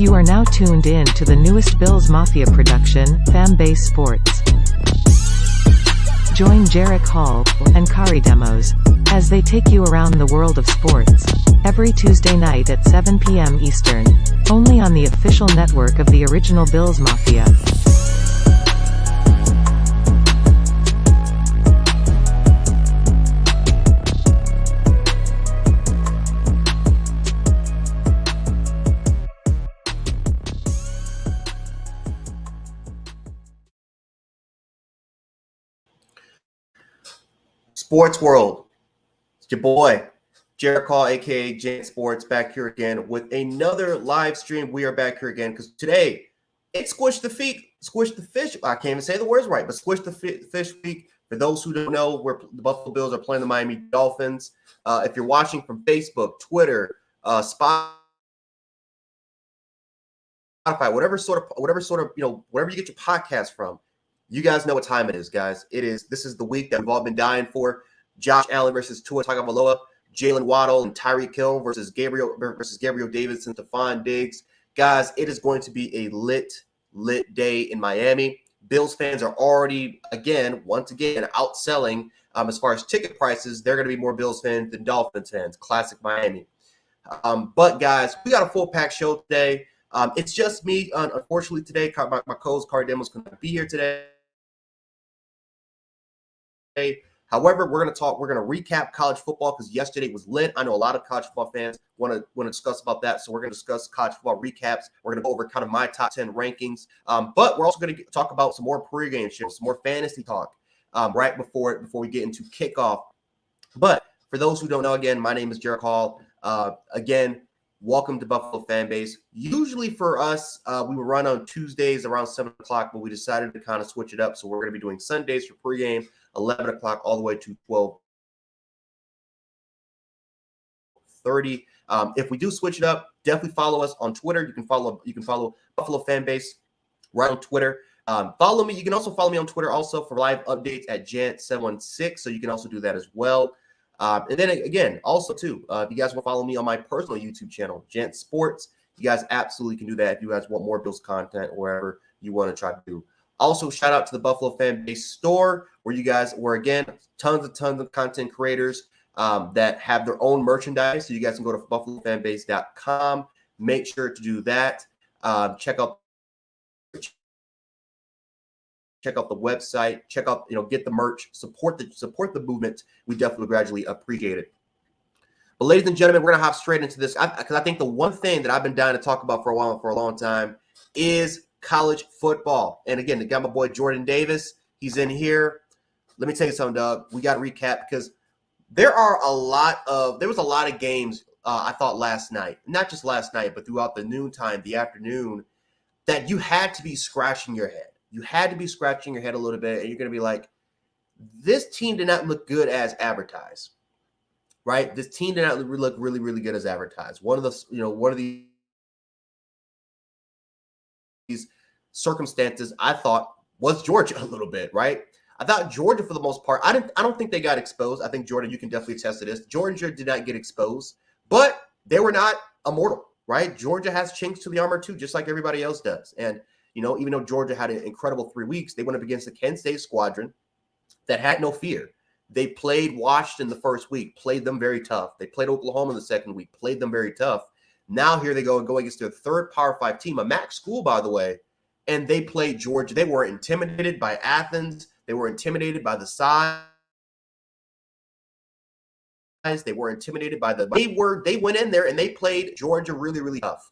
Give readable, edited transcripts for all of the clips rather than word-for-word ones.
You are now tuned in to the newest Bills Mafia production, Fanbase Sports. Join Jarek Hall and Kari Demos as they take you around the world of sports. Every Tuesday night at 7 p.m. Eastern. Only on the official network of the original Bills Mafia. Sports World. It's your boy, Jarek Hall, aka Jan Sports, back here again with another live stream. We are back here again because today it's Squish the Fish. I can't even say the words right, but Squish the Fish week. For those who don't know, where the Buffalo Bills are playing the Miami Dolphins. If you're watching from Facebook, Twitter, Spotify, whatever sort of wherever you get your podcast from, you guys know what time it is, guys. This is the week that we've all been dying for. Josh Allen versus Tua Tagovailoa, Jalen Waddle and Tyreek Hill versus Gabriel Davis and Stephon Diggs. Guys, it is going to be a lit day in Miami. Bills fans are already, once again, outselling as far as ticket prices. They're going to be more Bills fans than Dolphins fans. Classic Miami. But, guys, we got a full-packed show today. It's just me, unfortunately, today. My co-host, Kari Demos, couldn't be here today. However, we're going to recap college football because yesterday was lit. I know a lot of college football fans want to discuss about that, so we're going to discuss college football recaps. We're going to go over kind of my top 10 rankings, but we're also going to talk about some more pregame shows, some more fantasy talk right before we get into kickoff. But for those who don't know, again, my name is Jarek Hall. Welcome to Buffalo Fanbase. Usually for us, we would run on Tuesdays around 7 o'clock, but we decided to kind of switch it up. So we're going to be doing Sundays for pregame, 11 o'clock all the way to 12:30. If we do switch it up, definitely follow us on Twitter. You can follow Buffalo Fanbase right on Twitter. Follow me. You can also follow me on Twitter also for live updates at Jant716. So you can also do that as well. And then again, also too, if you guys want to follow me on my personal YouTube channel, Jant Sports, you guys absolutely can do that if you guys want more Bills content or wherever you want to try to do. Also, shout out to the Buffalo Fanbase store where again, tons of content creators that have their own merchandise. So you guys can go to buffalofanbase.com. Make sure to do that. Check out the website, get the merch, support the movement. We definitely gradually appreciate it. But ladies and gentlemen, we're going to hop straight into this because I think the one thing that I've been dying to talk about for a long time is college football. And again, I got my boy Jordan Davis. He's in here. Let me tell you something, Doug. We got to recap because there was a lot of games I thought last night, not just last night, but throughout the noontime, the afternoon, that you had to be scratching your head. You had to be scratching your head a little bit, and you're going to be like, this team did not look good as advertised, right? This team did not look really, really good as advertised. One of these circumstances I thought was Georgia a little bit, right? I thought Georgia, for the most part, I don't think they got exposed. I think, Jordan, you can definitely attest to this. Georgia did not get exposed, but they were not immortal, right? Georgia has chinks to the armor too, just like everybody else does. And even though Georgia had an incredible 3 weeks, they went up against the Kent State squadron that had no fear. They played Washington the first week, played them very tough. They played Oklahoma in the second week, played them very tough. Now here they go against their third Power 5 team, a MAC school, by the way, and they played Georgia. They were intimidated by Athens. They were intimidated by the size. They were intimidated by they went in there and they played Georgia really, really tough.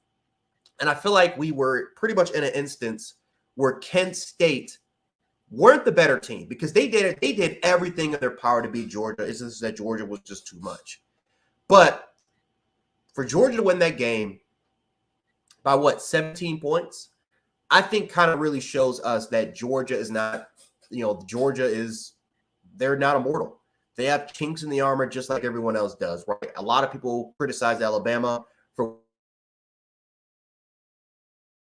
And I feel like we were pretty much in an instance where Kent State weren't the better team because they did everything in their power to beat Georgia. It's just that Georgia was just too much. But for Georgia to win that game by 17 points, I think kind of really shows us that Georgia is not, they're not immortal. They have chinks in the armor just like everyone else does, right? A lot of people criticize Alabama for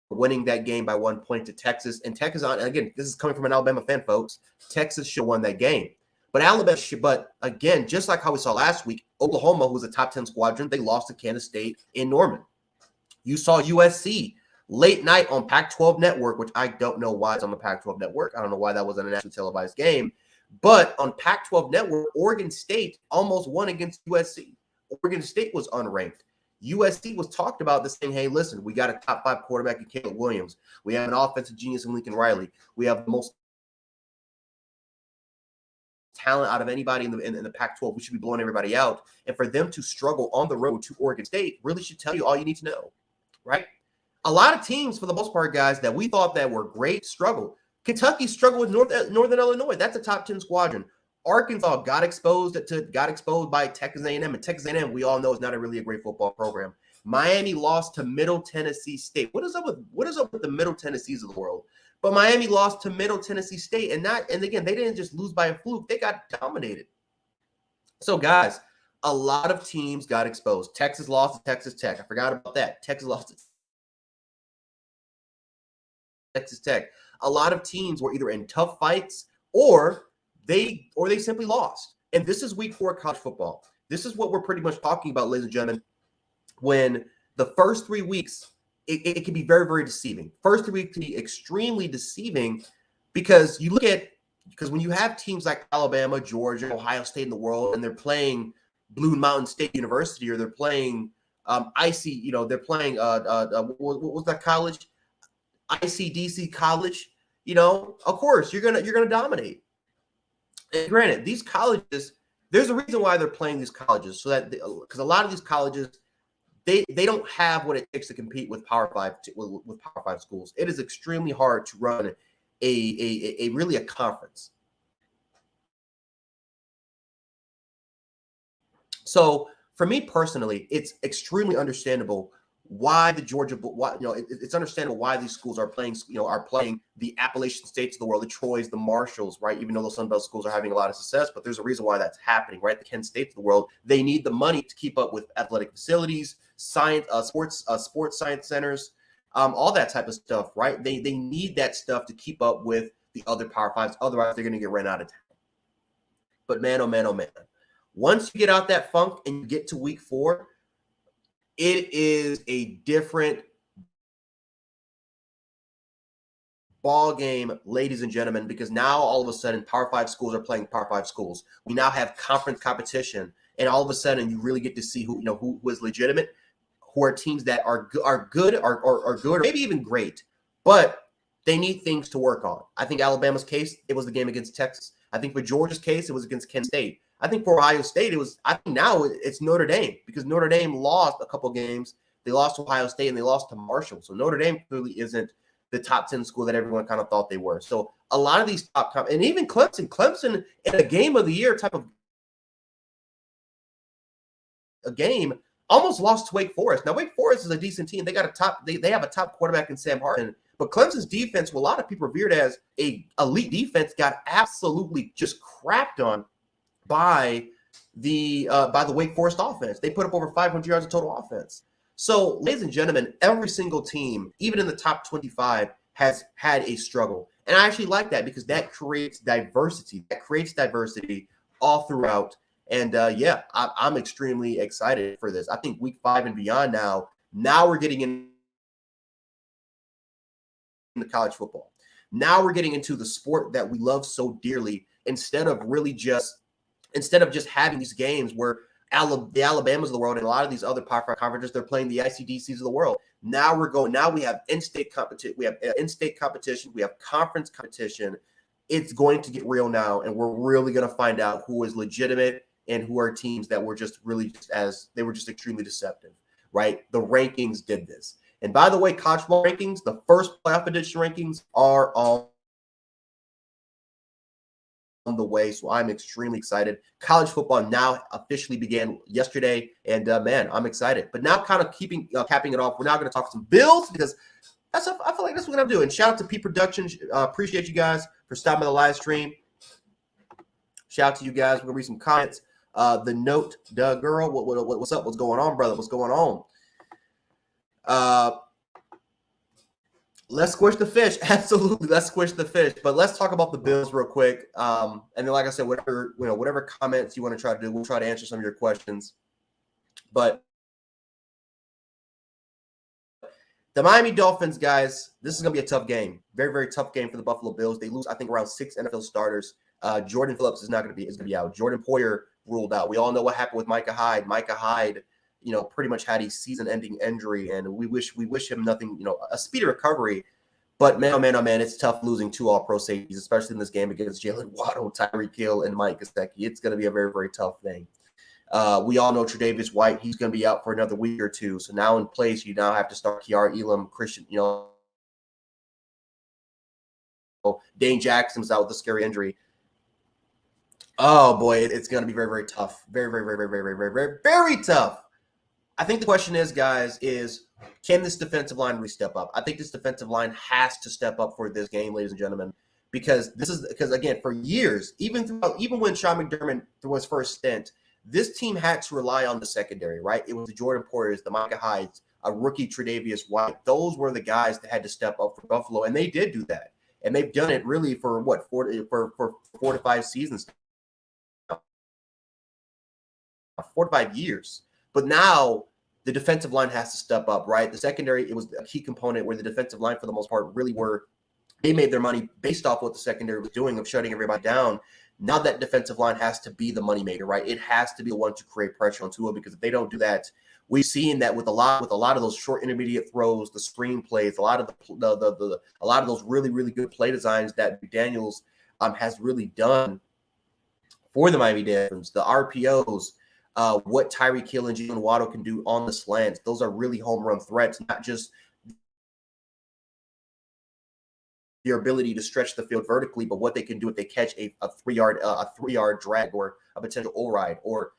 winning that game by 1 point to Texas. And Texas, again, this is coming from an Alabama fan, folks. Texas should have won that game. But again, just like how we saw last week, Oklahoma, who was a top 10 squadron, they lost to Kansas State in Norman. You saw USC late night on Pac-12 Network, which I don't know why it's on the Pac-12 Network. I don't know why that wasn't a nationally televised game. But on Pac-12 Network, Oregon State almost won against USC. Oregon State was unranked. USC was talked about this saying, hey, listen, we got a top 5 quarterback in Caleb Williams. We have an offensive genius in Lincoln Riley. We have the most talent out of anybody in the Pac-12. We should be blowing everybody out. And for them to struggle on the road to Oregon State really should tell you all you need to know, right? A lot of teams, for the most part, guys, that we thought that were great struggled. Kentucky struggled with Northern Illinois. That's a top 10 squadron. Arkansas got exposed by Texas A&M, and Texas A&M, we all know, is not really a great football program. Miami lost to Middle Tennessee State. What is up with the Middle Tennessees of the world? But Miami lost to Middle Tennessee State, and again, they didn't just lose by a fluke; they got dominated. So, guys, a lot of teams got exposed. Texas lost to Texas Tech. I forgot about that. Texas lost to Texas Tech. A lot of teams were either in tough fights or they simply lost. And this is week 4 of college football. This is what we're pretty much talking about, ladies and gentlemen. When the first 3 weeks, it can be very, very deceiving. First 3 weeks can be extremely deceiving because when you have teams like Alabama, Georgia, Ohio State in the world, and they're playing Blue Mountain State University, or they're playing they're playing what was that college? ICDC college, of course you're gonna dominate. And granted, these colleges, there's a reason why they're playing these colleges, so that because a lot of these colleges, they don't have what it takes to compete with Power 5 with Power 5 schools. It is extremely hard to run a conference. So for me personally, it's extremely understandable why it's understandable why these schools are playing the Appalachian states of the world, the Troys, the Marshalls, right? Even though those Sun Belt schools are having a lot of success, but there's a reason why that's happening, right? The Kent States of the world, they need the money to keep up with athletic facilities, science, sports science centers, all that type of stuff, right? They need that stuff to keep up with the other Power 5s. Otherwise, they're going to get ran out of town. But man, oh man, oh man. Once you get out that funk and you get to week 4, it is a different ball game, ladies and gentlemen, because now all of a sudden Power 5 schools are playing Power 5 schools. We now have conference competition, and all of a sudden you really get to see who is legitimate, who are teams that are good, or maybe even great, but they need things to work on. I think Alabama's case, it was the game against Texas. I think for Georgia's case, it was against Kent State. I think for Ohio State, I think now it's Notre Dame, because Notre Dame lost a couple games. They lost to Ohio State and they lost to Marshall. So Notre Dame clearly isn't the top 10 school that everyone kind of thought they were. So a lot of these and even Clemson in a game of the year type of a game almost lost to Wake Forest. Now Wake Forest is a decent team. They got they have a top quarterback in Sam Hartman. But Clemson's defense, well, a lot of people revered as a elite defense, got absolutely just crapped on by the Wake Forest offense. They put up over 500 yards of total offense. So, ladies and gentlemen, every single team, even in the top 25, has had a struggle. And I actually like that because that creates diversity. That creates diversity all throughout. And I'm extremely excited for this. I think week 5 and beyond now we're getting into college football. Now we're getting into the sport that we love so dearly, instead of just having these games where the Alabamas of the world and a lot of these other Power 5 conferences, they're playing the ICDCs of the world. Now we have in-state competition. We have in-state competition. We have conference competition. It's going to get real now, and we're really going to find out who is legitimate and who are teams that were just extremely deceptive, right? The rankings did this. And by the way, college football rankings, the first playoff edition rankings are on the way. So I'm extremely excited. College football now officially began yesterday. And man, I'm excited. But now kind of capping it off, we're now going to talk some Bills, because I feel like that's what I'm doing. Shout out to P Productions. Appreciate you guys for stopping by the live stream. Shout out to you guys. We're going to read some comments. The note, Doug Girl, what's up? What's going on, brother? What's going on? Let's squish the fish. Absolutely, let's squish the fish. But let's talk about the Bills real quick. And then, like I said, whatever comments you want to try to do, we'll try to answer some of your questions. But The Miami Dolphins, guys, this is going to be a tough game. Very, very tough game for the Buffalo Bills. They lose, I think, around 6 NFL starters. Jordan Phillips is going to be out. Jordan Poyer ruled out. We all know what happened with Micah Hyde. Micah Hyde, pretty much had a season-ending injury, and we wish him nothing, a speedy recovery. But man, oh man, it's tough losing 2 All-Pro safeties, especially in this game against Jalen Waddle, Tyreek Hill, and Mike Gesicki. It's going to be a very, very tough thing. We all know Tre'Davious White, he's going to be out for another week or 2. So now in place, you now have to start Kiara Elam, Christian, Dane Jackson's out with a scary injury. Oh boy, it's going to be very, very tough. Very, very, very, very, very, very, very, very tough. I think the question is, guys, can this defensive line really step up? I think this defensive line has to step up for this game, ladies and gentlemen, because again, for years, even when Sean McDermott through his first stint, this team had to rely on the secondary, right? It was the Jordan Poyers, the Micah Hydes, a rookie Tre'Davious White. Those were the guys that had to step up for Buffalo, and they did do that. And they've done it really for 4 to 5 seasons, 4 to 5 years. But now the defensive line has to step up, right? The secondary, it was a key component where the defensive line, for the most part, they made their money based off what the secondary was doing of shutting everybody down. Now that defensive line has to be the moneymaker, right? It has to be the one to create pressure on Tua, because if they don't do that, we've seen that with a lot of those short intermediate throws, the screen plays, a lot of those really, really good play designs that McDaniels has really done for the Miami Dolphins, the RPOs. What Tyreek Hill and Jalen Waddle can do on the slants. Those are really home run threats, not just your ability to stretch the field vertically, but what they can do if they catch a 3-yard drag or a potential override or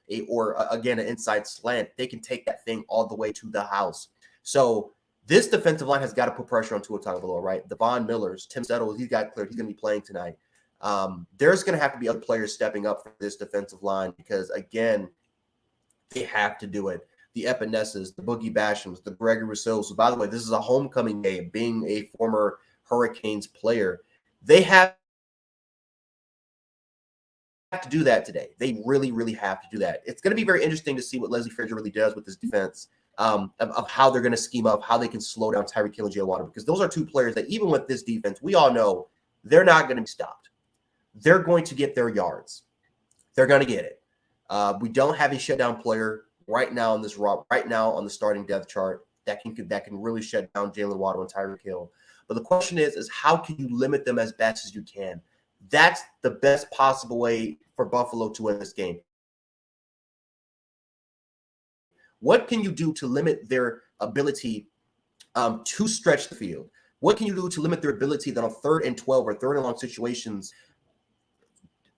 again an inside slant. They can take that thing all the way to the house. So this defensive line has got to put pressure on Tua Tagovailoa, right? The Von Millers, Tim Settle, he's got cleared. He's going to be playing tonight. There's going to have to be other players stepping up for this defensive line because, again, they have to do it. The Epinessas, the Boogie Bashams, the Gregory Rousseau. So, by the way, this is a homecoming game. Being a former Hurricanes player, they have to do that today. They really, really have to do that. It's going to be very interesting to see what Leslie Frazier really does with this defense, of how they're going to scheme up, how they can slow down Tyreek Hill and Jalen Waddle, because those are 2 players that even with this defense, we all know they're not going to be stopped. They're going to get their yards. They're going to get it. We don't have a shutdown player right now on the starting depth chart that can really shut down Jalen Waddle and Tyreek Hill. But the question is how can you limit them as best as you can? That's the best possible way for Buffalo to win this game. What can you do to limit their ability to stretch the field? What can you do to limit their ability that on 3rd and 12 or 3rd and long situations?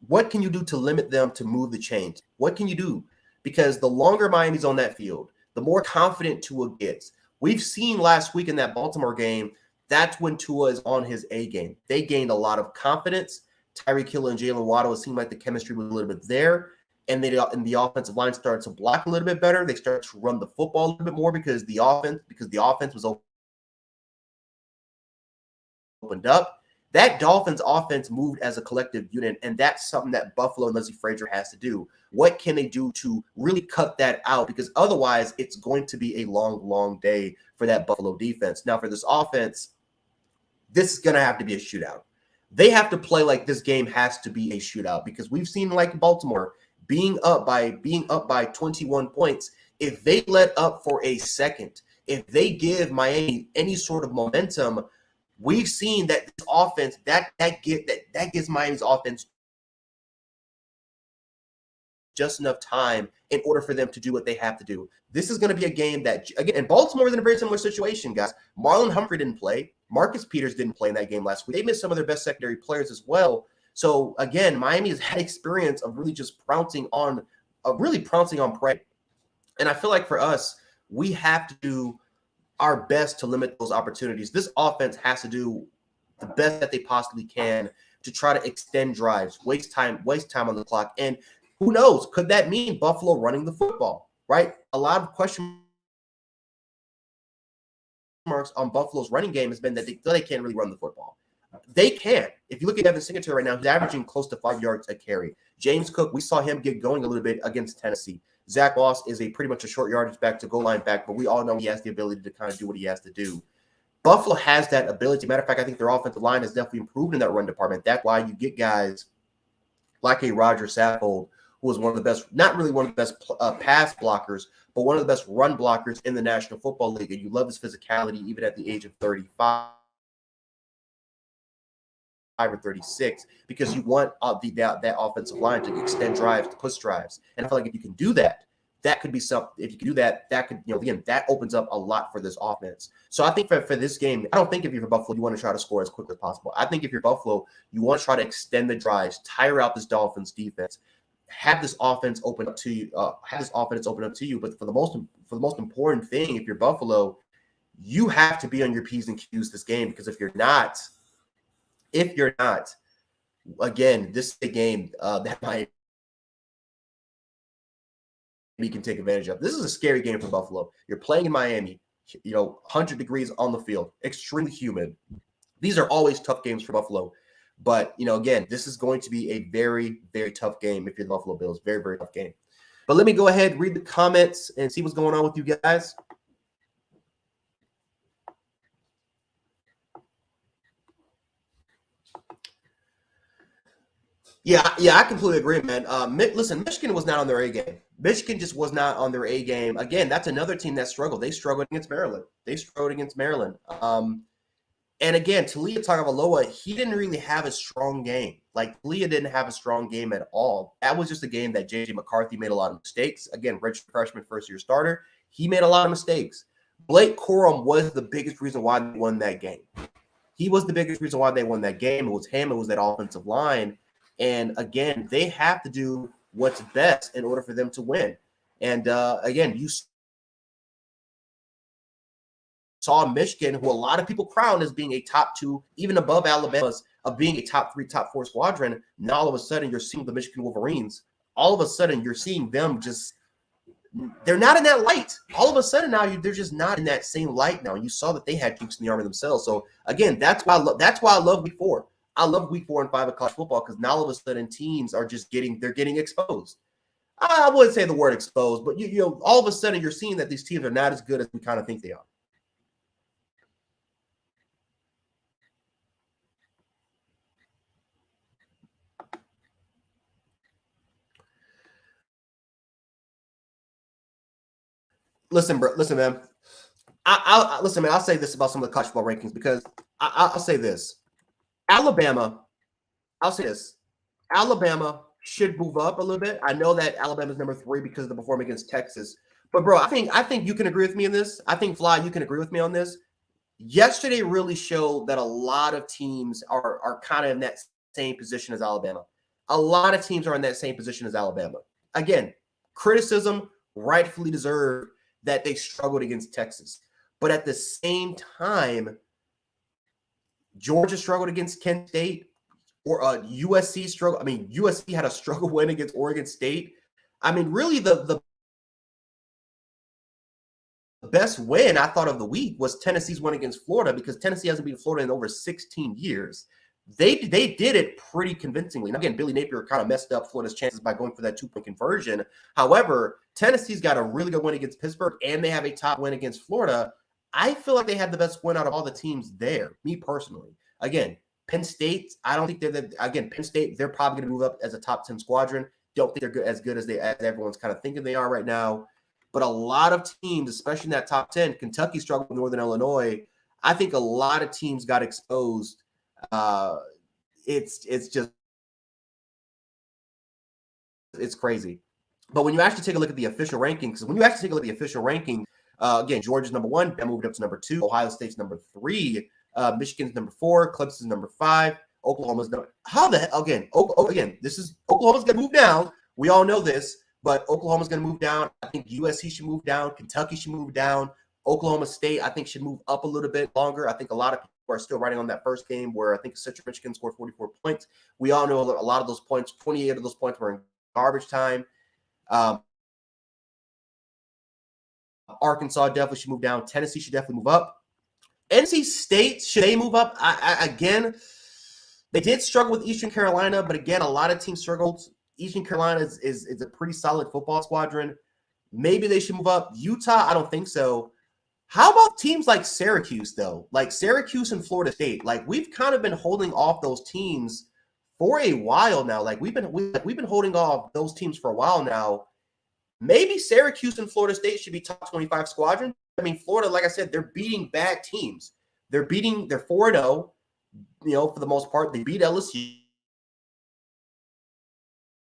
What can you do to limit them to move the chains? What can you do? Because the longer Miami's on that field, the more confident Tua gets. We've seen last week in that Baltimore game, that's when Tua is on his A game. They gained a lot of confidence. Tyreek Hill and Jalen Waddle, it seemed like the chemistry was a little bit there. And the offensive line started to block a little bit better. They started to run the football a little bit more because the offense was opened up. That Dolphins offense moved as a collective unit, and that's something that Buffalo and Leslie Frazier has to do. What can they do to really cut that out? Because otherwise, it's going to be a long, long day for that Buffalo defense. Now, for this offense, this is going to have to be a shootout. They have to play like this game has to be a shootout, because we've seen, like Baltimore, being up by 21 points. If they let up for a second, if they give Miami any sort of momentum, we've seen that this offense that gives Miami's offense just enough time in order for them to do what they have to do. This is going to be a game that, again, and Baltimore is in a very similar situation, guys. Marlon Humphrey didn't play. Marcus Peters didn't play in that game last week. They missed some of their best secondary players as well. So again, Miami has had experience of really just pouncing on prey. And I feel like for us, we have to do our best to limit those opportunities. This offense has to do the best that they possibly can to try to extend drives, waste time on the clock. And who knows, could that mean Buffalo running the football, right? A lot of question marks on Buffalo's running game has been that they can't really run the football. They can. If you look at Devin Singletary right now, he's averaging close to 5 yards a carry. James Cook, we saw him get going a little bit against Tennessee. Zach Moss is pretty much a short yardage back to goal line back, but we all know he has the ability to kind of do what he has to do. Buffalo has that ability. Matter of fact, I think their offensive line has definitely improved in that run department. That's why you get guys like a Roger Saffold, who was one of the best, not really one of the best pass blockers, but one of the best run blockers in the National Football League. And you love his physicality even at the age of 35 or 36, because you want that offensive line to extend drives, to push drives. And I feel like if you can do that, that could be something. If you can do that, that could, again, that opens up a lot for this offense. So I think for this game, I don't think if you're Buffalo, you want to try to score as quickly as possible. I think if you're Buffalo, you want to try to extend the drives, tire out this Dolphins defense, have this offense open up to you. But for the most important thing, if you're Buffalo, you have to be on your P's and Q's this game, because if you're not, again, this is a game that might you can take advantage of. This is a scary game for Buffalo. You're playing in Miami, 100 degrees on the field, extremely humid. These are always tough games for Buffalo. But, again, this is going to be a very, very tough game if you're the Buffalo Bills. Very, very tough game. But let me go ahead, read the comments, and see what's going on with you guys. Yeah, I completely agree, man. Listen, Michigan was not on their A game. Michigan just was not on their A game. Again, that's another team that struggled. They struggled against Maryland. And again, Talia Tagovailoa, he didn't really have a strong game. Like, Talia didn't have a strong game at all. That was just a game that J.J. McCarthy made a lot of mistakes. Again, redshirt freshman, first-year starter. He made a lot of mistakes. Blake Corum was the biggest reason why they won that game. He was the biggest reason why they won that game. It was him. It was that offensive line. And again, they have to do what's best in order for them to win. And again, you saw Michigan, who a lot of people crown as being a top two, even above Alabama's, of being a top three, top four squadron. Now all of a sudden you're seeing the Michigan Wolverines. All of a sudden you're seeing them they're not in that light. All of a sudden now they're just not in that same light now. And you saw that they had troops in the army themselves. So again, that's why I love Week 4. I love Week 4 and 5 of college football, because now all of a sudden teams are just getting exposed. I wouldn't say the word exposed, but all of a sudden you're seeing that these teams are not as good as we kind of think they are. Listen, bro. Listen, man. Listen, man. I'll say this about some of the college football rankings, because I'll say this. Alabama should move up a little bit. I know that Alabama's number 3 because of the performance against Texas. But, bro, I think you can agree with me in this. I think, Fly, you can agree with me on this. Yesterday really showed that a lot of teams are kind of in that same position as Alabama. A lot of teams are in that same position as Alabama. Again, criticism rightfully deserved that they struggled against Texas. But at the same time, Georgia struggled against Kent State, or USC struggled. I mean, USC had a struggle win against Oregon State. I mean, really the best win I thought of the week was Tennessee's win against Florida, because Tennessee hasn't beaten Florida in over 16 years. They did it pretty convincingly. And again, Billy Napier kind of messed up Florida's chances by going for that 2-point conversion. However, Tennessee's got a really good win against Pittsburgh, and they have a top win against Florida. I feel like they had the best win out of all the teams there, me personally. Again, Penn State, I don't think Penn State, they're probably going to move up as a top 10 squadron. Don't think they're as good as everyone's kind of thinking they are right now. But a lot of teams, especially in that top 10, Kentucky struggled with Northern Illinois. I think a lot of teams got exposed. It's crazy. But when you actually take a look at the official rankings, again, Georgia's number 1, that moved up to number 2. Ohio State's number 3. Michigan's number 4. Clemson's number 5. Oklahoma's number. How the hell? Again, this is Oklahoma's going to move down. We all know this, but Oklahoma's going to move down. I think USC should move down. Kentucky should move down. Oklahoma State, I think, should move up a little bit longer. I think a lot of people are still riding on that first game where I think Central Michigan scored 44 points. We all know a lot of those points, 28 of those points were in garbage time. Arkansas definitely should move down. Tennessee should definitely move up. NC State, should they move up? Again, they did struggle with Eastern Carolina, but again, a lot of teams struggled. Eastern Carolina is a pretty solid football squadron. Maybe they should move up. Utah, I don't think so. How about teams like Syracuse, though? Like Syracuse and Florida State. Like we've kind of been holding off those teams for a while now. Like we've been holding off those teams for a while now. Maybe Syracuse and Florida State should be top 25 squadron. I mean, Florida, like I said, they're beating bad teams. They're 4-0, for the most part. They beat LSU,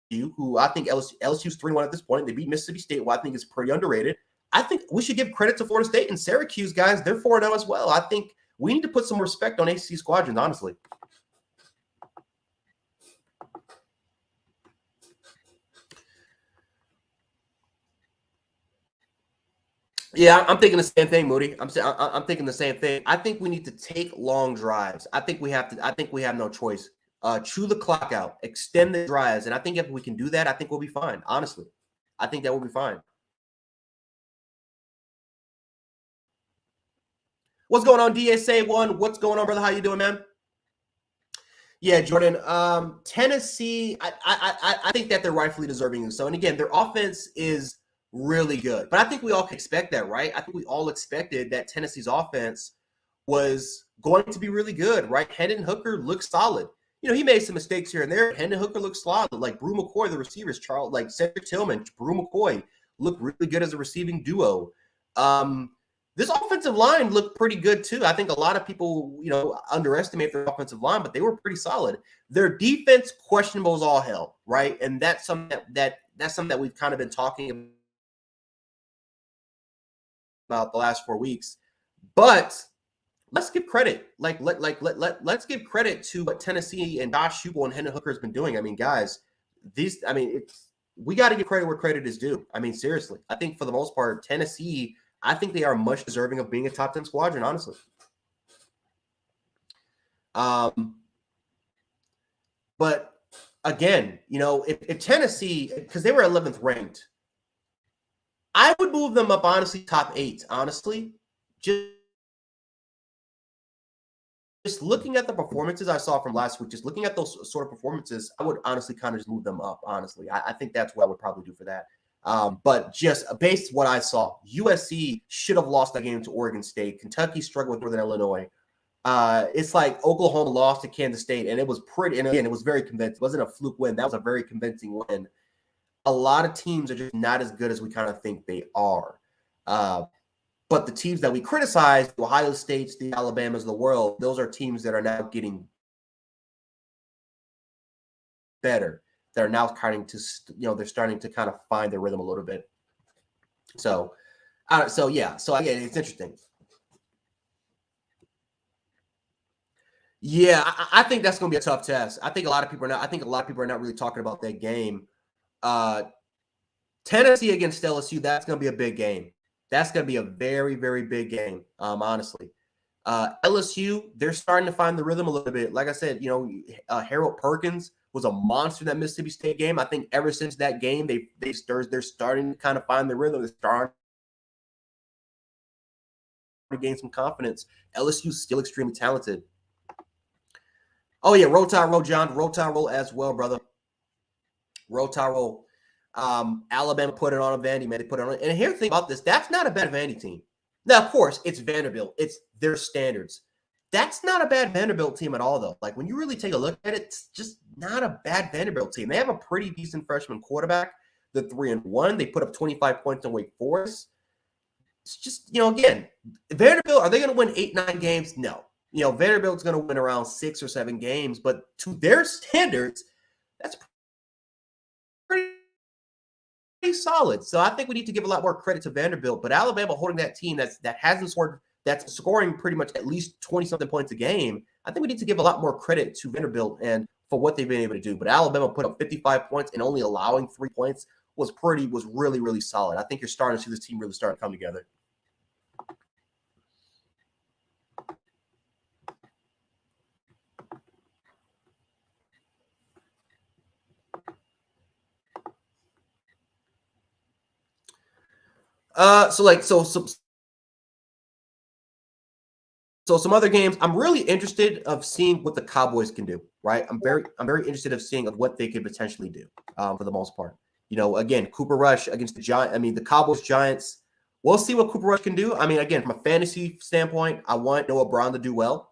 who I think LSU's 3-1 at this point. They beat Mississippi State, who I think is pretty underrated. I think we should give credit to Florida State and Syracuse, guys. They're 4-0 as well. I think we need to put some respect on ACC squadrons, honestly. Yeah, I'm thinking the same thing, Moody. I'm thinking the same thing. I think we need to take long drives. I think we have no choice. Chew the clock out, extend the drives, and I think if we can do that, I think we'll be fine. Honestly, I think that will be fine. What's going on, DSA1? What's going on, brother? How you doing, man? Yeah, Jordan. Tennessee, I think that they're rightfully deserving. So, and again, their offense is really good. But I think we all expect that, right? I think we all expected that Tennessee's offense was going to be really good, right? Hendon Hooker looked solid. He made some mistakes here and there. Hendon Hooker looked solid. Like Brew McCoy, the receivers, Cedric Tillman, Brew McCoy looked really good as a receiving duo. This offensive line looked pretty good too. I think a lot of people, underestimate their offensive line, but they were pretty solid. Their defense, questionable as all hell, right? And that's something that's something that we've kind of been talking about the last 4 weeks. But let's give credit. Let's give credit to what Tennessee and Josh Hubel and Hendon Hooker has been doing. I mean, guys, we got to give credit where credit is due. I mean, seriously, I think for the most part, Tennessee, I think they are much deserving of being a top 10 squadron, honestly. But again, if Tennessee, because they were 11th ranked, I would move them up, honestly, top 8, honestly. Just looking at the performances I saw from last week, just looking at those sort of performances, I would honestly kind of just move them up, honestly. I think that's what I would probably do for that. But just based on what I saw, USC should have lost that game to Oregon State. Kentucky struggled with Northern Illinois. It's like Oklahoma lost to Kansas State, and it was pretty. And again, it was very convincing. It wasn't a fluke win. That was a very convincing win. A lot of teams are just not as good as we kind of think they are. But the teams that we criticize, the Ohio States, the Alabamas of the world, those are teams that are now getting better. They're now starting to, they're starting to kind of find their rhythm a little bit. So again, it's interesting. Yeah, I think that's going to be a tough test. I think a lot of people are not really talking about that game. Tennessee against LSU, that's going to be a big game. That's going to be a very, very big game, honestly. LSU, they're starting to find the rhythm a little bit. Like I said, Harold Perkins was a monster in that Mississippi State game. I think ever since that game, they're starting to kind of find the rhythm. They're starting to gain some confidence. LSU's still extremely talented. Oh, yeah, Roll Tide Roll, John. Roll Tide Roll as well, brother. Roll Tide Roll. Alabama put it on a Vandy, man. They put it on. And here's the thing about this. That's not a bad Vandy team. Now, of course, it's Vanderbilt. It's their standards. That's not a bad Vanderbilt team at all, though. Like, when you really take a look at it, it's just not a bad Vanderbilt team. They have a pretty decent freshman quarterback. They're 3-1. They put up 25 points on Wake Forest. It's just, again, Vanderbilt, are they going to win 8-9 games? No. Vanderbilt's going to win around 6 or 7 games. But to their standards, that's pretty solid. So I think we need to give a lot more credit to Vanderbilt. But Alabama holding that team that hasn't scored, that's scoring pretty much at least 20-something points a game, I think we need to give a lot more credit to Vanderbilt and for what they've been able to do. But Alabama put up 55 points and only allowing 3 points was really, really solid. I think you're starting to see this team really start to come together. So some other games, I'm really interested of seeing what the Cowboys can do, right? I'm very interested of seeing of what they could potentially do for the most part. Again, Cooper Rush against the Giants. I mean, the Cowboys Giants we'll see what Cooper Rush can do. I mean, again, from a fantasy standpoint, I want Noah Brown to do well.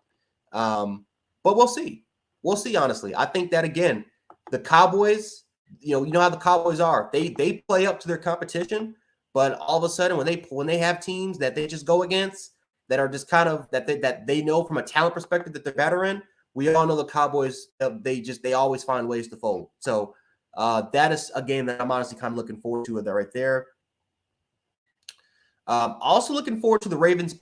But we'll see. We'll see, honestly. I think that, again, the Cowboys, you know how the Cowboys are. They play up to their competition, but all of a sudden when they have teams that they just go against that are just kind of that they know from a talent perspective that they're better in, we all know the Cowboys, they always find ways to fold. So that is a game that I'm honestly kind of looking forward to right there. Also looking forward to the Ravens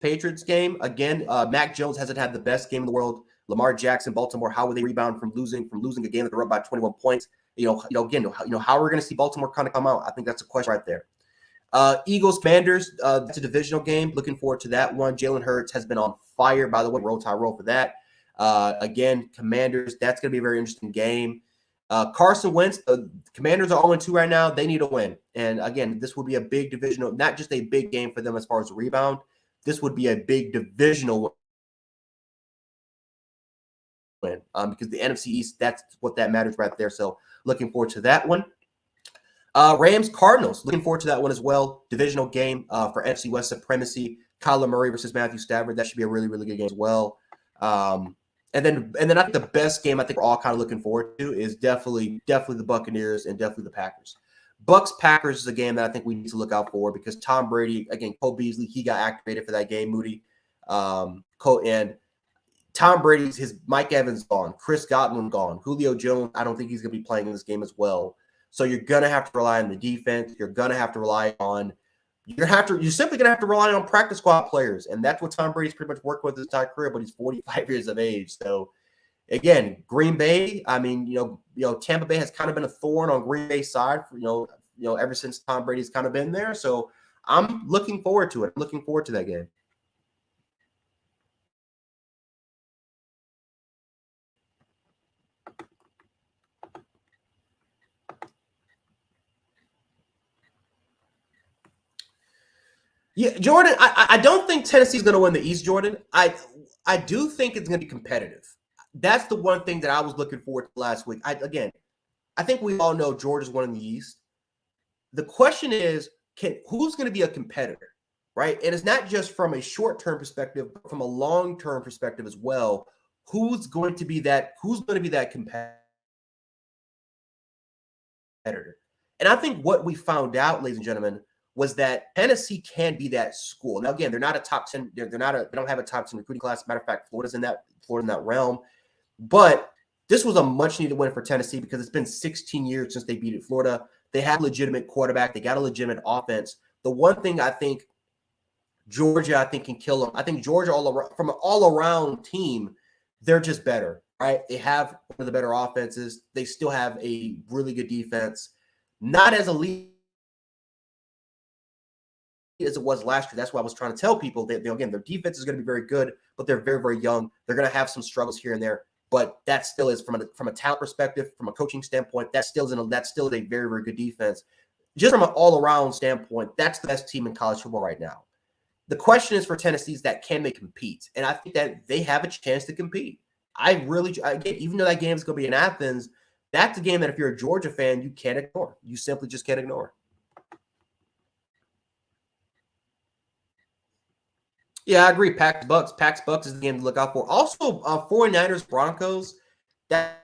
Patriots game. Again, Mac Jones hasn't had the best game in the world. Lamar Jackson, Baltimore, how will they rebound from losing a game that they're up by 21 points? Again, how are we going to see Baltimore kind of come out? I think that's a question right there. Eagles, Commanders, that's a divisional game. Looking forward to that one. Jalen Hurts has been on fire, by the way. Roll for that. Again, Commanders, that's going to be a very interesting game. Carson Wentz, the Commanders are 0-2 right now. They need a win. And again, this will be a big divisional, not just a big game for them as far as the rebound. This would be a big divisional win because the NFC East, that's what that matters right there. So looking forward to that one. Rams, Cardinals, looking forward to that one as well. Divisional game for NFC West supremacy. Kyler Murray versus Matthew Stafford. That should be a really, really good game as well. And then I think the best game I think we're all kind of looking forward to is definitely the Buccaneers and definitely the Packers. Bucks-Packers is a game that I think we need to look out for because Tom Brady, again, Cole Beasley, he got activated for that game, Moody. And Tom Brady's, his Mike Evans gone, Chris Godwin gone, Julio Jones, I don't think he's going to be playing in this game as well. So you're going to have to rely on the defense. You're going to have to rely on you're simply going to have to rely on practice squad players. And that's what Tom Brady's pretty much worked with his entire career, but he's 45 years of age. So again, Green Bay, I mean, Tampa Bay has kind of been a thorn on Green Bay's side for, ever since Tom Brady's kind of been there. So I'm looking forward to it. I'm looking forward to that game. Yeah, Jordan, I don't think Tennessee's going to win the East, Jordan. I do think it's going to be competitive. That's the one thing that I was looking forward to last week. I think we all know Georgia's winning the East. The question is, who's going to be a competitor, right? And it's not just from a short-term perspective, but from a long-term perspective as well. Who's going to be that competitor? And I think what we found out, ladies and gentlemen, was that Tennessee can be that school. Now, again, they're not a top 10. They don't have a top 10 recruiting class. Matter of fact, Florida's in that realm. But this was a much needed win for Tennessee because it's been 16 years since they beat Florida. They have a legitimate quarterback. They got a legitimate offense. The one thing I think Georgia, can kill them. I think Georgia from an all-around team, they're just better, right? They have one of the better offenses. They still have a really good defense. Not as elite as it was last year. That's why I was trying to tell people that, again, their defense is going to be very good, but they're very, very young. They're going to have some struggles here and there, but that still is from a talent perspective, from a coaching standpoint, that still is a very, very good defense. Just from an all-around standpoint, that's the best team in college football right now. The question is for Tennessee is that can they compete? And I think that they have a chance to compete. Even though that game is going to be in Athens, that's a game that if you're a Georgia fan, you can't ignore. You simply just can't ignore. Yeah, I agree. Packs-Bucks is the game to look out for. Also, 49ers-Broncos, that's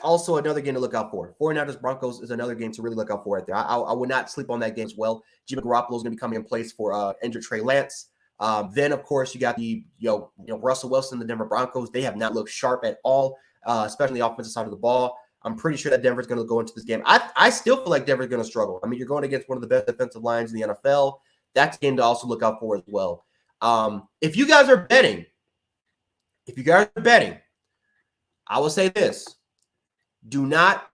also another game to look out for. 49ers-Broncos is another game to really look out for right there. I would not sleep on that game as well. Jimmy Garoppolo is going to be coming in place for injured Trey Lance. Then, of course, you got the Russell Wilson, the Denver Broncos. They have not looked sharp at all, especially the offensive side of the ball. I'm pretty sure that Denver's going to go into this game. I still feel like Denver's going to struggle. I mean, you're going against one of the best defensive lines in the NFL. That's a game to also look out for as well. If you guys are betting, I will say this. Do not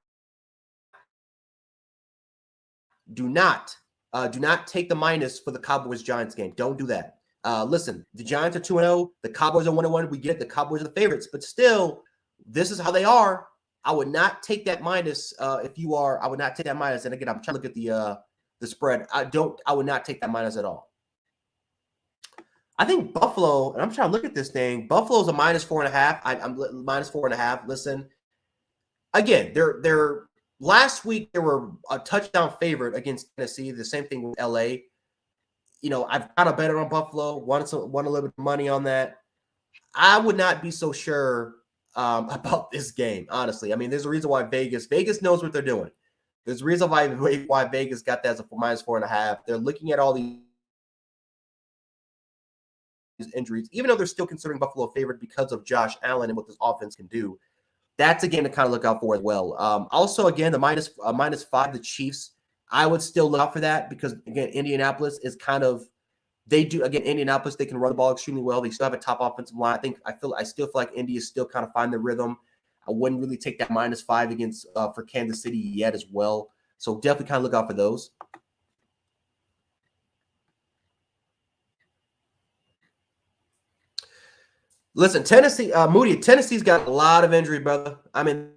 take the minus for the Cowboys-Giants game. Don't do that. Listen, the Giants are 2-0. The Cowboys are 1-1. We get it. The Cowboys are the favorites. But still, this is how they are. I would not take that minus I would not take that minus. And again, I'm trying to look at the spread. I would not take that minus at all. I think Buffalo, and I'm trying to look at this thing. Buffalo's a -4.5. I'm -4.5. Listen, again, they're last week they were a touchdown favorite against Tennessee. The same thing with LA. I've kind of bet on Buffalo, won a little bit of money on that. I would not be so sure about this game, honestly. I mean, there's a reason why Vegas knows what they're doing. There's a reason why Vegas got that as a -4.5. They're looking at all these injuries, even though they're still considering Buffalo a favorite because of Josh Allen and what this offense can do. That's a game to kind of look out for as well. Also, again, the -5, the Chiefs, I would still look out for that because, again, Indianapolis is kind of Indianapolis, they can run the ball extremely well. They still have a top offensive line. I still feel like Indy is still kind of finding the rhythm. I wouldn't really take that -5 against for Kansas City yet as well. So definitely kind of look out for those. Listen, Tennessee, Moody, Tennessee's got a lot of injury, brother. I mean,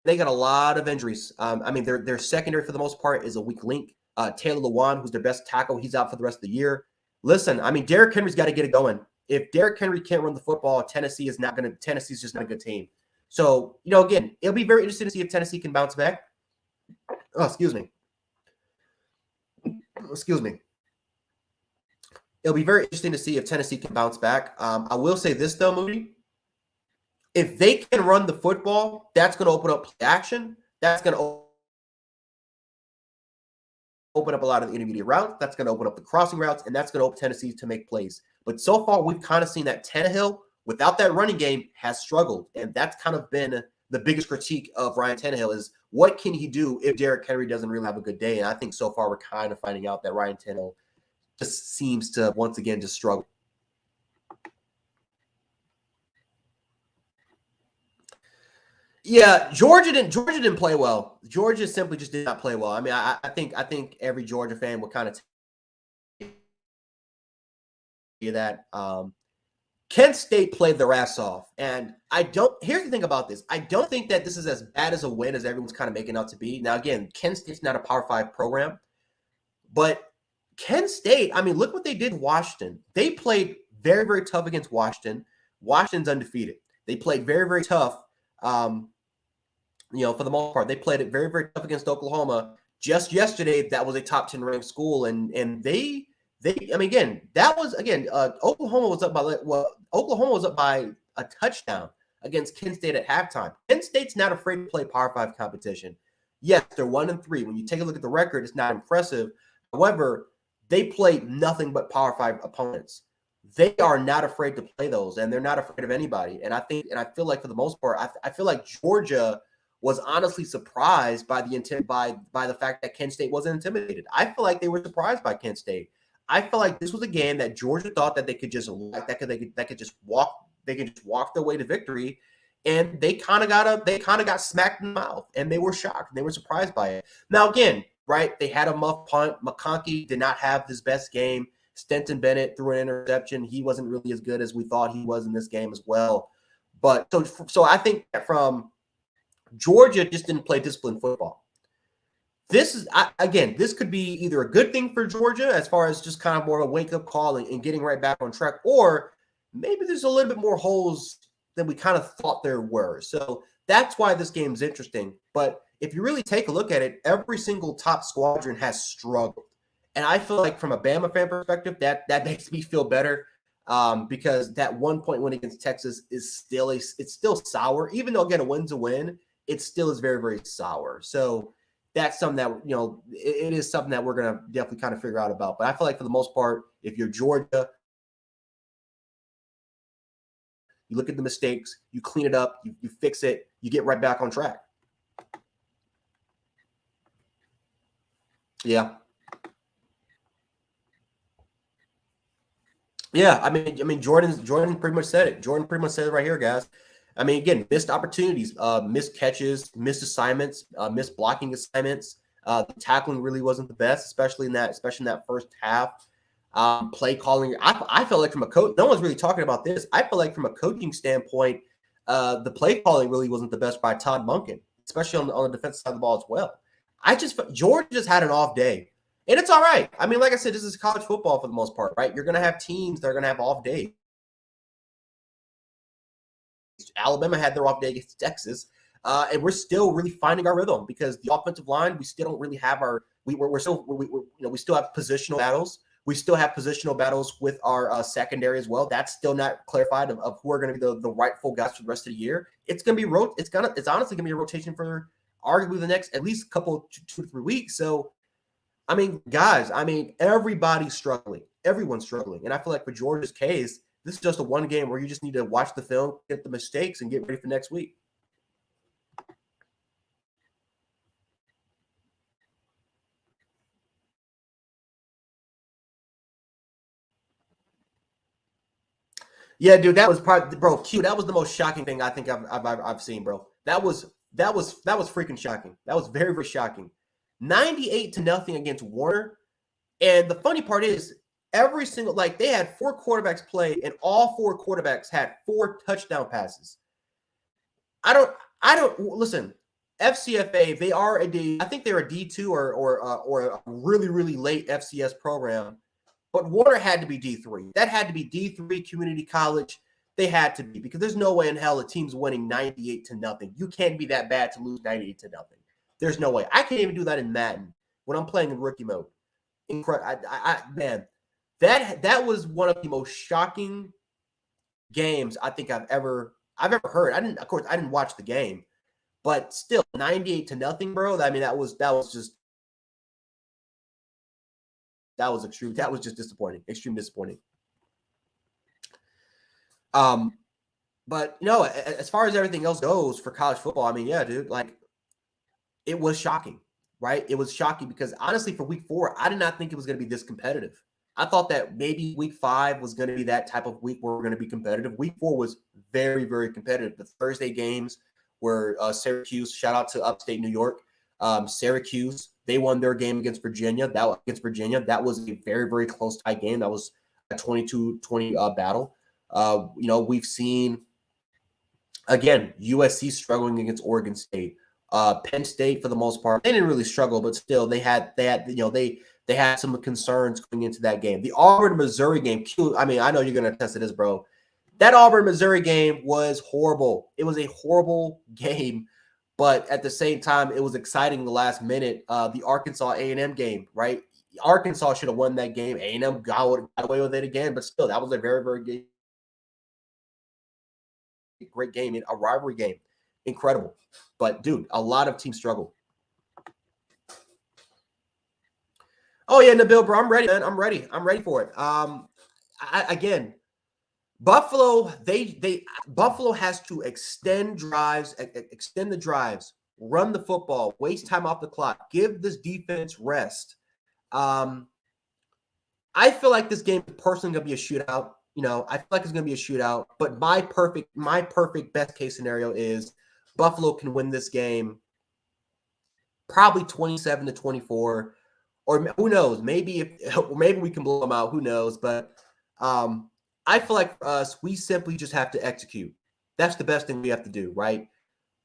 they got a lot of injuries. I mean, their secondary for the most part is a weak link. Taylor Lewan, who's their best tackle, he's out for the rest of the year. Listen, I mean, Derrick Henry's got to get it going. If Derrick Henry can't run the football, Tennessee's just not a good team. So, again, it'll be very interesting to see if Tennessee can bounce back. Oh, excuse me. It'll be very interesting to see if Tennessee can bounce back. I will say this, though, Moody. If they can run the football, that's going to open up play action. That's going to open up a lot of the intermediate routes. That's going to open up the crossing routes, and that's going to open Tennessee to make plays. But so far, we've kind of seen that Tannehill, without that running game, has struggled. And that's kind of been the biggest critique of Ryan Tannehill is what can he do if Derrick Henry doesn't really have a good day? And I think so far we're kind of finding out that Ryan Tannehill just seems to, once again, just struggle. Yeah, Georgia didn't play well. Georgia simply just did not play well. I mean, I think every Georgia fan would kind of tell you that. Kent State played their ass off, and here's the thing about this. I don't think that this is as bad as a win as everyone's kind of making out to be. Now, again, Kent State's not a Power 5 program, but Kent State, I mean, look what they did in Washington. They played very, very tough against Washington. Washington's undefeated. They played very, very tough. For the most part, they played it very, very tough against Oklahoma. Just yesterday, that was a top 10 ranked school, and they Oklahoma was up by a touchdown against Kent State at halftime. Kent State's not afraid to play Power 5 competition. Yes, they're 1-3. When you take a look at the record, it's not impressive. However, they played nothing but Power 5 opponents. They are not afraid to play those, and they're not afraid of anybody. And I feel like for the most part, I feel like Georgia was honestly surprised by the fact that Kent State wasn't intimidated. I feel like they were surprised by Kent State. I feel like this was a game that Georgia thought that they could just walk their way to victory, and they kind of got smacked in the mouth, and they were shocked. They were surprised by it. Now again, right? They had a muff punt. McConkey did not have his best game. Stenton Bennett threw an interception. He wasn't really as good as we thought he was in this game as well. But so I think that from Georgia just didn't play disciplined football. This could be either a good thing for Georgia as far as just kind of more of a wake-up call and getting right back on track, or maybe there's a little bit more holes than we kind of thought there were. So that's why this game is interesting. But if you really take a look at it, every single top squadron has struggled. And I feel like from a Bama fan perspective, that makes me feel better because that 1-point win against Texas is still sour. Even though, again, a win's a win, it still is very, very sour. So that's something that, it is something that we're going to definitely kind of figure out about. But I feel like for the most part, if you're Georgia, you look at the mistakes, you clean it up, you fix it, you get right back on track. Yeah. Yeah, I mean, Jordan pretty much said it. Jordan pretty much said it right here, guys. I mean, again, missed opportunities, missed catches, missed assignments, missed blocking assignments. The tackling really wasn't the best, especially in that first half. Play calling, I feel like from a coach, no one's really talking about this. I feel like from a coaching standpoint, the play calling really wasn't the best by Todd Monken, especially on the defensive side of the ball as well. Georgia just had an off day. And it's all right. I mean, like I said, this is college football for the most part, right? You're going to have teams that are going to have off days. Alabama had their off day against Texas. And we're still really finding our rhythm because the offensive line, we still don't really have our we still have positional battles. We still have positional battles with our secondary as well. That's still not clarified of who are going to be the rightful guys for the rest of the year. It's going to be it's honestly going to be a rotation for arguably the next at least couple 2 to 3 weeks. So I mean, guys, everybody's struggling. Everyone's struggling. And I feel like for Georgia's case, this is just a one game where you just need to watch the film, get the mistakes, and get ready for next week. Yeah, dude, that was probably, bro, Q. That was the most shocking thing I think I've seen, bro. That was freaking shocking. That was very, very shocking. 98-0 against Warner. And the funny part is, every single, like, they had 4 quarterbacks play, and all 4 quarterbacks had 4 touchdown passes. I don't listen. FCFA, they are I think they're a D2 or a really, really late FCS program. But Warner had to be D3. That had to be D3 community college. They had to be, because there's no way in hell a team's winning 98-0. You can't be that bad to lose 98-0. There's no way. I can't even do that in Madden when I'm playing in rookie mode. Incredible. Man, that was one of the most shocking games I think I've ever heard. I didn't watch the game, but still 98-0, bro. I mean, that was extreme. That was just disappointing. Extreme disappointing. But as far as everything else goes for college football, I mean, yeah, dude, like, it was shocking, right? It was shocking because honestly, for week 4, I did not think it was going to be this competitive. I thought that maybe week 5 was going to be that type of week where we're going to be competitive. Week 4 was very, very competitive. The Thursday games were Syracuse. Shout out to upstate New York. Syracuse, they won their game against Virginia. That was a very, very close tie game. That was a 22-20 battle. We've seen, again, USC struggling against Oregon State. Penn State, for the most part, they didn't really struggle, but still they had some concerns going into that game. The Auburn-Missouri game, I mean, I know you're going to attest to this, bro. That Auburn-Missouri game was horrible. It was a horrible game, but at the same time, it was exciting in the last minute. The Arkansas A&M game, right? Arkansas should have won that game. A&M got away with it again, but still, that was a very, very great game, a rivalry game. Incredible. But, dude, a lot of teams struggle. Oh, yeah, Nabil, bro, I'm ready, man. I'm ready for it. Again, Buffalo, Buffalo has to extend the drives, run the football, waste time off the clock, give this defense rest. I feel like this game is personally going to be a shootout. I feel like it's going to be a shootout. But my perfect best case scenario is Buffalo can win this game probably 27-24, or who knows? Maybe we can blow them out. Who knows? But I feel like for us, we simply just have to execute. That's the best thing we have to do, right?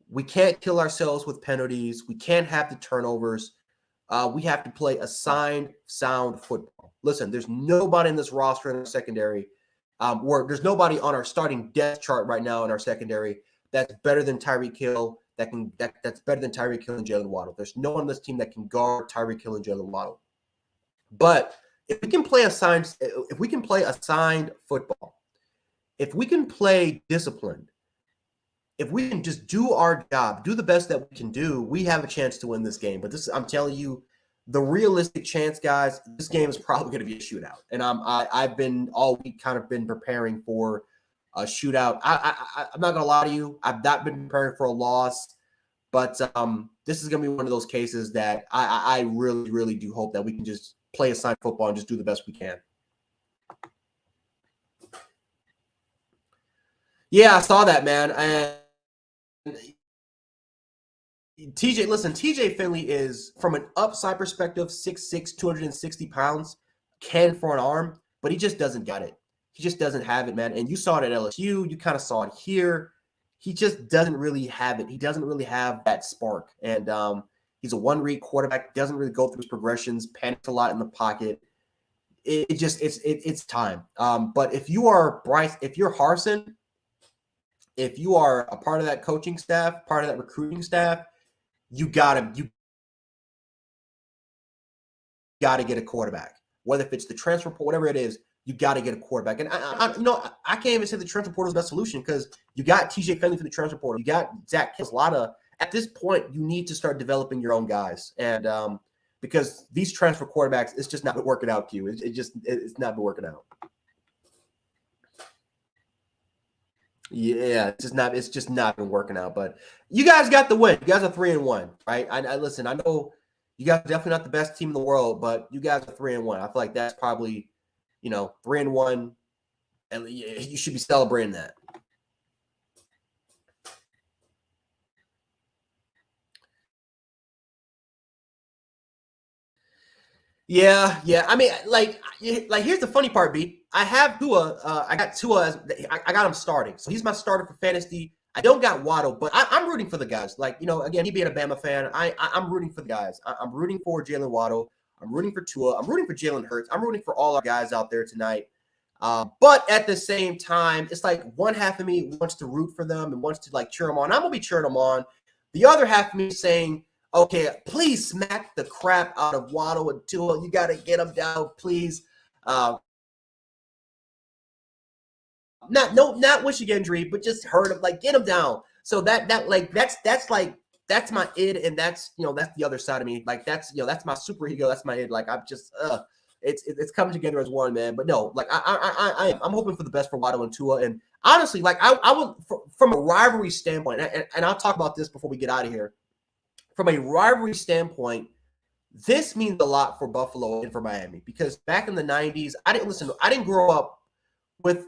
We can't kill ourselves with penalties. We can't have the turnovers. We have to play assigned, sound football. Listen, there's nobody in this roster in our secondary, there's nobody on our starting depth chart right now in our secondary that's better than Tyreek Hill. That's better than Tyreek Hill and Jalen Waddle. There's no one on this team that can guard Tyreek Hill and Jalen Waddle. But if we can play assigned football, if we can play disciplined, if we can just do our job, do the best that we can do, we have a chance to win this game. But I'm telling you, the realistic chance, guys, this game is probably going to be a shootout. And I've been all week kind of been preparing for a shootout. I'm not going to lie to you. I've not been preparing for a loss. But this is going to be one of those cases that I really, really do hope that we can just play assigned football and just do the best we can. Yeah, I saw that, man. And TJ Finley is, from an upside perspective, 6'6", 260 pounds, can for an arm, but he just doesn't got it. He just doesn't have it, man. And you saw it at LSU. You kind of saw it here. He just doesn't really have it. He doesn't really have that spark. And he's a one-read quarterback, doesn't really go through his progressions, panics a lot in the pocket. It's time. But if you are Bryce, if you're Harsin, if you are a part of that coaching staff, part of that recruiting staff, you gotta get a quarterback. Whether if it's the transfer portal, whatever it is, you got to get a quarterback. And I can't even say the transfer portal is the best solution because you got TJ Finley for the transfer portal, you got Zach Kislada. At this point, you need to start developing your own guys, and because these transfer quarterbacks, it's just not been working out. Q, it's not been working out. Yeah, it's just not been working out. But you guys got the win. You guys are 3-1, right? I listen. I know you guys are definitely not the best team in the world, but you guys are 3-1. I feel like that's probably, 3-1, and you should be celebrating that. Yeah. I mean, like here's the funny part, B. I have Tua. I got Tua. I got him starting, so he's my starter for fantasy. I don't got Waddle, but I'm rooting for the guys. Like, again, he being a Bama fan, I'm rooting for the guys. I'm rooting for Jalen Waddle. I'm rooting for Tua. I'm rooting for Jalen Hurts. I'm rooting for all our guys out there tonight. But at the same time, it's like one half of me wants to root for them and wants to like cheer them on. I'm gonna be cheering them on. The other half of me saying, okay, please smack the crap out of Waddle and Tua. You got to get them down, please. Not wishing injury, but just hurt him, like get him down. So that's my id, and that's the other side of me. Like that's my super ego. That's my id. Like I'm just it's coming together as one, man. But no, like I'm hoping for the best for Waddle and Tua. And honestly, like I would from a rivalry standpoint, and I'll talk about this before we get out of here. From a rivalry standpoint, this means a lot for Buffalo and for Miami because back in the 90s, I didn't grow up with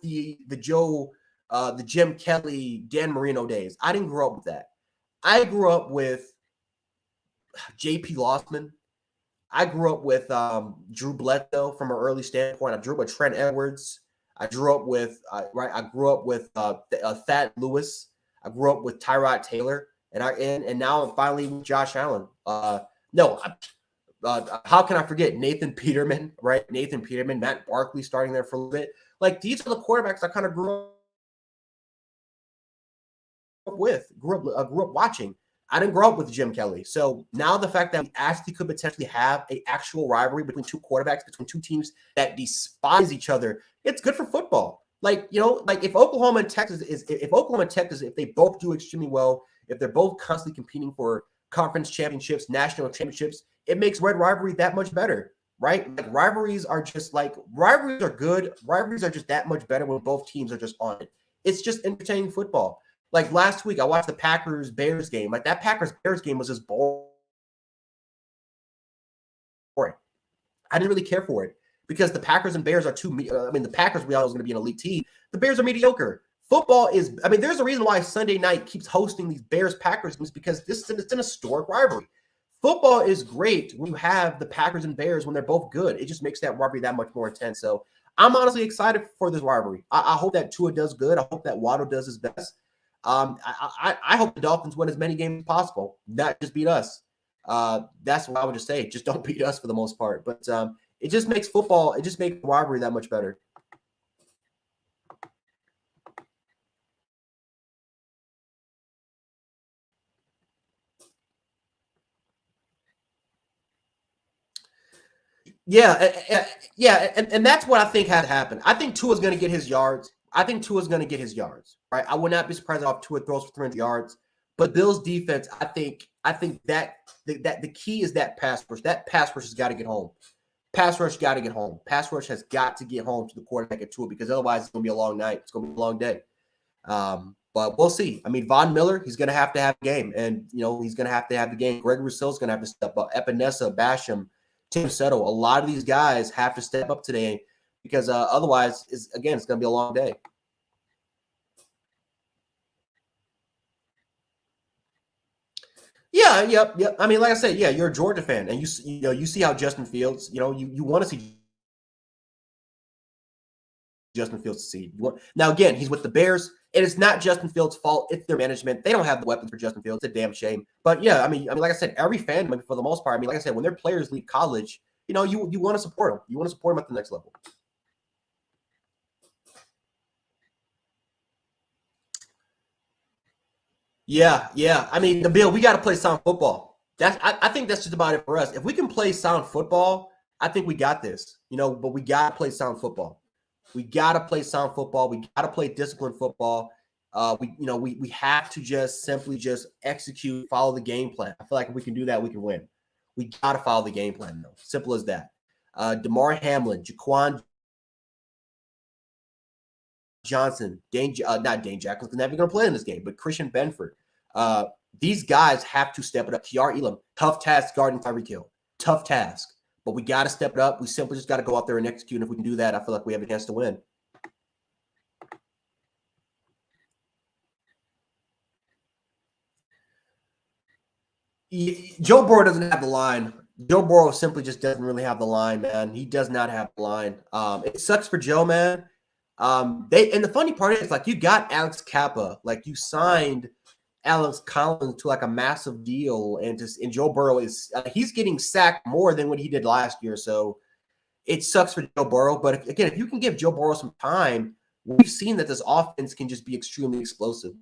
the Jim Kelly, Dan Marino days. I didn't grow up with that. I grew up with J.P. Lossman. I grew up with Drew Bledsoe from an early standpoint. I grew up with Trent Edwards. I grew up with Thad Lewis. I grew up with Tyrod Taylor. And now I'm finally with Josh Allen. How can I forget Nathan Peterman, right? Nathan Peterman, Matt Barkley starting there for a little bit. Like these are the quarterbacks I kind of grew up watching. I didn't grow up with Jim Kelly. So now the fact that we actually could potentially have an actual rivalry between two quarterbacks, between two teams that despise each other, it's good for football. Like, if Oklahoma and Texas, if they both do extremely well, if they're both constantly competing for conference championships, national championships, it makes red rivalry that much better, right? Like rivalries are good. Rivalries are just that much better when both teams are just on it. It's just entertaining football. Like last week, I watched the Packers-Bears game. Like that Packers-Bears game was just boring. I didn't really care for it because the Packers and Bears are the Packers we all know is going to be an elite team. The Bears are mediocre. Football is, there's a reason why Sunday night keeps hosting these Bears-Packers games because it's an historic rivalry. Football is great when you have the Packers and Bears when they're both good. It just makes that rivalry that much more intense. So I'm honestly excited for this rivalry. I hope that Tua does good. I hope that Waddle does his best. I hope the Dolphins win as many games as possible, not just beat us. That's what I would just say. Just don't beat us for the most part. But it just makes the rivalry that much better. Yeah, and that's what I think had happened. I think Tua's going to get his yards. Right? I would not be surprised if Tua throws for 300 yards. But Bills defense, I think that the key is that pass rush. That pass rush has got to get home. Pass rush has got to get home to the quarterback at Tua because otherwise it's going to be a long night. It's going to be a long day. But we'll see. Von Miller, he's going to have a game. And, he's going to have the game. Greg Rousseau's going to have to step up. Epinesa, Basham, Tim Settle, a lot of these guys have to step up today because otherwise, it's going to be a long day. Yeah, yep. Like I said, yeah, you're a Georgia fan, and you see how Justin Fields, you want to see Justin Fields succeed. Now, again, he's with the Bears, and it's not Justin Fields' fault. It's their management. They don't have the weapons for Justin Fields. It's a damn shame. But yeah, like I said, every fan, for the most part, like I said, when their players leave college, you want to support them. You want to support them at the next level. Yeah. I mean, the Bill, we got to play sound football. I think that's just about it for us. If we can play sound football, I think we got this. But we got to play sound football. We got to play sound football. We got to play disciplined football. We have to just simply just execute, follow the game plan. I feel like if we can do that, we can win. We got to follow the game plan, though. Simple as that. Damar Hamlin, Jaquan Johnson, not Dane Jackson's never going to play in this game, but Christian Benford. These guys have to step it up. TR Elam, tough task guarding Tyreek Hill. Tough task. But we got to step it up. We simply just got to go out there and execute. And if we can do that, I feel like we have a chance to win. Joe Burrow doesn't have the line. Joe Burrow simply just doesn't really have the line, man. He does not have the line. It sucks for Joe, man. And the funny part is, like, you got Alex Kappa, like you signed Alex Collins to like a massive deal, and Joe Burrow is he's getting sacked more than what he did last year. So it sucks for Joe Burrow. But if you can give Joe Burrow some time, we've seen that this offense can just be extremely explosive.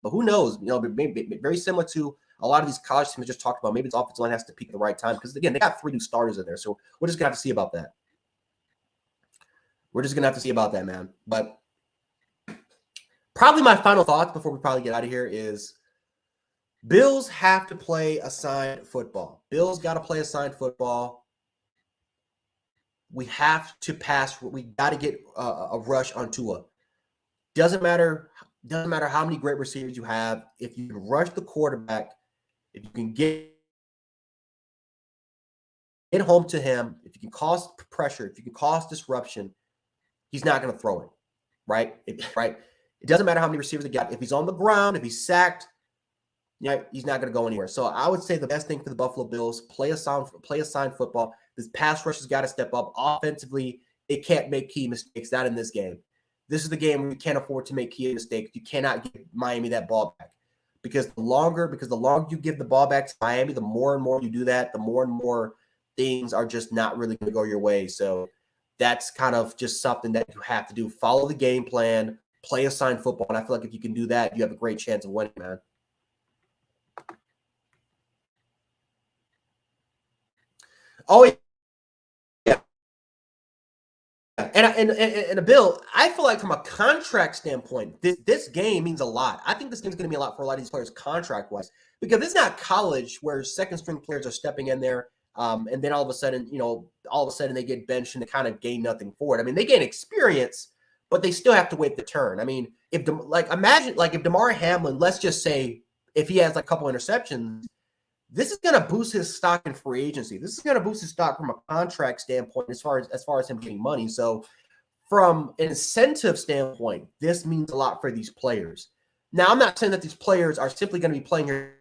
But who knows? Maybe very similar to a lot of these college teams just talked about. Maybe this offensive line has to peak at the right time because, again, they got 3 new starters in there. So we're just gonna have to see about that. We're just gonna have to see about that, man. But probably my final thoughts before we probably get out of here is Bills have to play assigned football. Bills got to play assigned football. We have to pass. We got to get a rush on Tua. Doesn't matter how many great receivers you have. If you can rush the quarterback, if you can get home to him, if you can cause pressure, if you can cause disruption, he's not going to throw it, right? It doesn't matter how many receivers he got. If he's on the ground, if he's sacked, he's not going to go anywhere. So I would say the best thing for the Buffalo Bills, play assigned football. This pass rush has got to step up. Offensively, it can't make key mistakes, not in this game. This is the game where you can't afford to make key mistakes. You cannot give Miami that ball back. Because the longer you give the ball back to Miami, the more and more you do that, the more and more things are just not really going to go your way. So that's kind of just something that you have to do. Follow the game plan, play assigned football. And I feel like if you can do that, you have a great chance of winning, man. Oh, yeah. And a Bill, I feel like from a contract standpoint, this game means a lot. I think this game's going to mean a lot for a lot of these players contract-wise because it's not college where second-string players are stepping in there and then all of a sudden they get benched and they kind of gain nothing for it. I mean, they gain experience, but they still have to wait the turn. I mean, imagine if Damar Hamlin, let's just say if he has like a couple interceptions, this is going to boost his stock in free agency. This is going to boost his stock from a contract standpoint as far as him getting money. So from an incentive standpoint, this means a lot for these players. Now, I'm not saying that these players are simply going to be playing here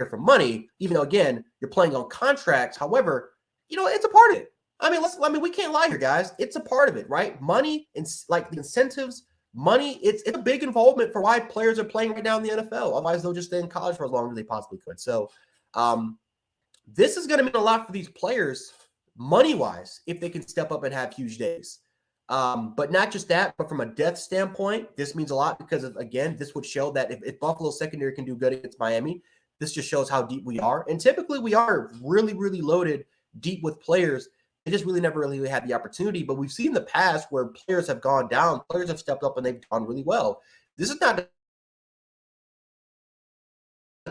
for money, even though, again, you're playing on contracts. However, it's a part of it. I mean, we can't lie here, guys. It's a part of it, right? Money and like the incentives, money, it's a big involvement for why players are playing right now in the NFL. Otherwise, they'll just stay in college for as long as they possibly could. So this is going to mean a lot for these players money-wise if they can step up and have huge days. But not just that, but from a depth standpoint, this means a lot because, again, this would show that if Buffalo's secondary can do good against Miami, this just shows how deep we are. And typically we are really, really loaded deep with players. They just really never really had the opportunity. But we've seen in the past where players have gone down, players have stepped up and they've done really well. This is not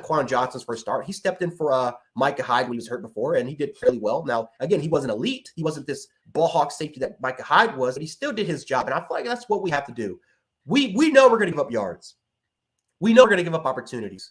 Quan Johnson's first start. He stepped in for Micah Hyde when he was hurt before, and he did fairly well. Now, again, he wasn't elite. He wasn't this ball hawk safety that Micah Hyde was, but he still did his job. And I feel like that's what we have to do. We know we're going to give up yards. We know we're going to give up opportunities.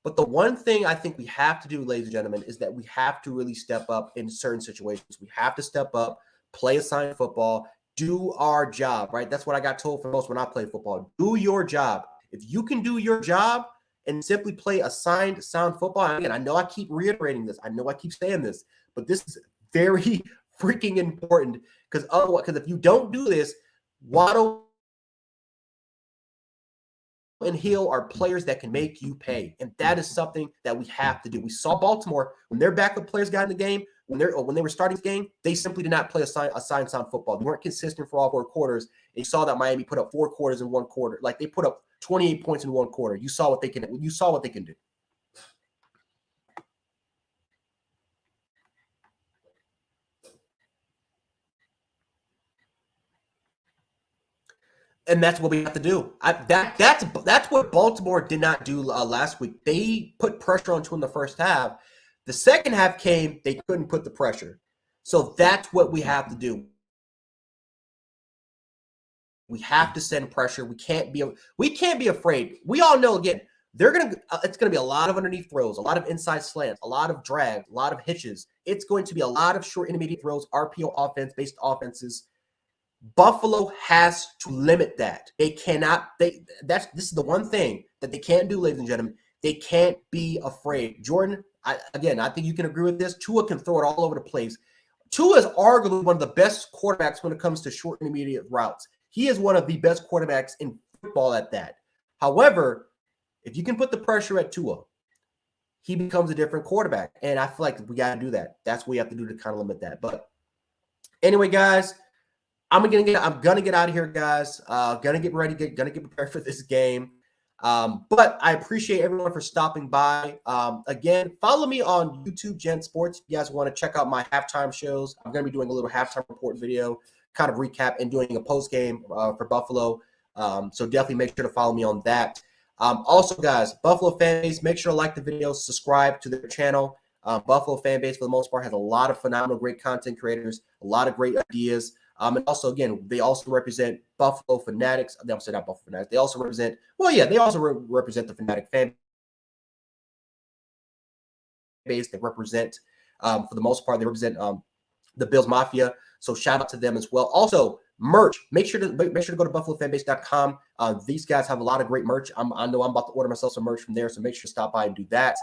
But the one thing I think we have to do, ladies and gentlemen, is that we have to really step up in certain situations. We have to step up, play assigned football, do our job, right? That's what I got told for most when I played football. Do your job. If you can do your job and simply play assigned sound football, and again, I know I keep reiterating this. I know I keep saying this, but this is very freaking important because if you don't do this, Waddle and Hill are players that can make you pay. And that is something that we have to do. We saw Baltimore, when their backup players got in the game, when they were starting this game, they simply did not play a sound football. They weren't consistent for all 4 quarters. And you saw that Miami put up 4 quarters in 1 quarter. Like they put up 28 points in 1 quarter. You saw what they can do. And that's what we have to do. That's what Baltimore did not do last week. They put pressure on Tua in the first half. The second half came, they couldn't put the pressure. So that's what we have to do. We have to send pressure. We can't be afraid. We all know, again, it's gonna be a lot of underneath throws, a lot of inside slants, a lot of drag, a lot of hitches. It's going to be a lot of short intermediate throws, RPO offense-based offenses. Buffalo has to limit that. They cannot. This is the one thing that they can't do, ladies and gentlemen. They can't be afraid. Jordan, I think you can agree with this. Tua can throw it all over the place. Tua is arguably one of the best quarterbacks when it comes to short and intermediate routes. He is one of the best quarterbacks in football at that. However, if you can put the pressure at Tua, he becomes a different quarterback. And I feel like we got to do that. That's what we have to do to kind of limit that. But anyway, guys, I'm gonna get out of here, guys. Gonna get ready, gonna get prepared for this game. But I appreciate everyone for stopping by. Again, follow me on YouTube, Gen Sports. If you guys want to check out my halftime shows, I'm gonna be doing a little halftime report video, kind of recap, and doing a post game for Buffalo. So definitely make sure to follow me on that. Also, guys, Buffalo fan base, make sure to like the video, subscribe to their channel. Buffalo fan base, for the most part, has a lot of phenomenal, great content creators, a lot of great ideas. And also, again, they also represent Buffalo Fanatics. I'm saying not Buffalo Fanatics. They also represent, represent the Fanatic fan base. They represent, for the most part, they represent the Bills Mafia. So shout out to them as well. Also, merch. Make sure to go to buffalofanbase.com. These guys have a lot of great merch. I know I'm about to order myself some merch from there, so make sure to stop by and do that.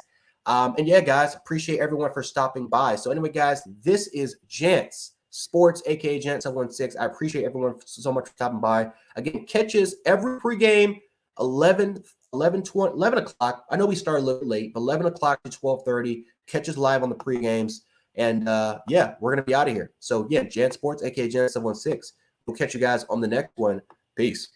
And yeah, guys, appreciate everyone for stopping by. So anyway, guys, this is Gents Sports, aka Gent 716. I appreciate everyone so much for stopping by. Again, catches every pregame 11 o'clock. I know we started a little late, but 11 o'clock to 12:30. Catches live on the pregames. And yeah, we're gonna be out of here. So yeah, Gent Sports, aka Gent 716. We'll catch you guys on the next one. Peace.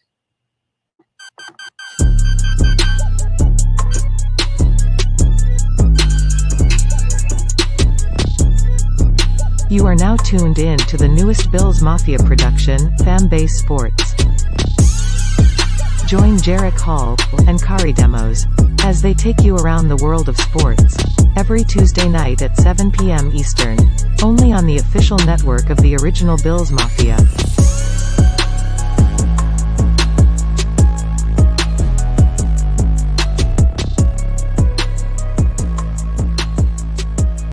You are now tuned in to the newest Bills Mafia production, Fanbase Sports. Join Jarek Hall and Kari Demos as they take you around the world of sports, every Tuesday night at 7 p.m. Eastern, only on the official network of the original Bills Mafia.